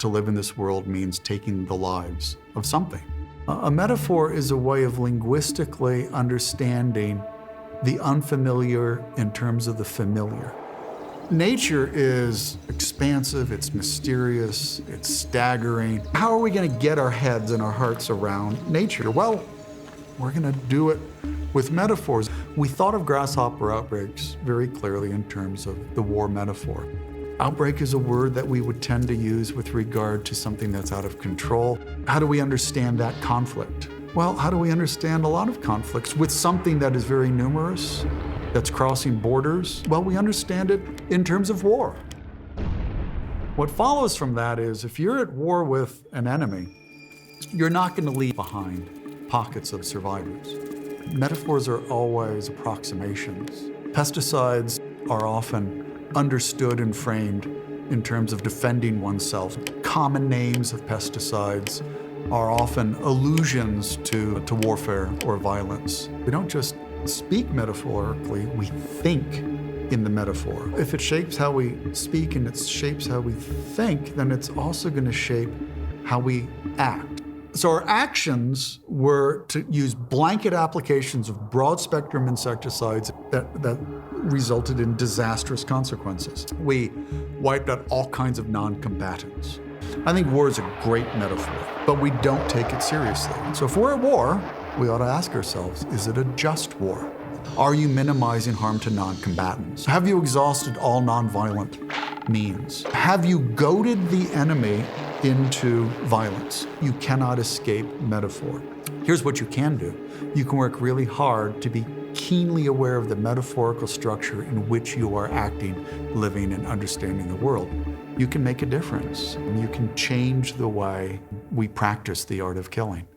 to live in this world means taking the lives of something. A metaphor is a way of linguistically understanding the unfamiliar in terms of the familiar. Nature is expansive, it's mysterious, it's staggering. How are we going to get our heads and our hearts around nature? Well, we're going to do it with metaphors. We thought of grasshopper outbreaks very clearly in terms of the war metaphor. Outbreak is a word that we would tend to use with regard to something that's out of control. How do we understand that conflict? Well, how do we understand a lot of conflicts with something that is very numerous, that's crossing borders? Well, we understand it in terms of war. What follows from that is if you're at war with an enemy, you're not going to leave behind pockets of survivors. Metaphors are always approximations. Pesticides are often understood and framed in terms of defending oneself. Common names of pesticides are often allusions to warfare or violence. We don't just speak metaphorically, we think in the metaphor. If it shapes how we speak and it shapes how we think, then it's also going to shape how we act. So our actions were to use blanket applications of broad spectrum insecticides that resulted in disastrous consequences. We wiped out all kinds of non-combatants. I think war is a great metaphor, but we don't take it seriously. So if we're at war, we ought to ask ourselves, is it a just war? Are you minimizing harm to non-combatants? Have you exhausted all nonviolent means? Have you goaded the enemy into violence? You cannot escape metaphor. Here's what you can do. You can work really hard to be keenly aware of the metaphorical structure in which you are acting, living, and understanding the world. You can make a difference. You can change the way we practice the art of killing.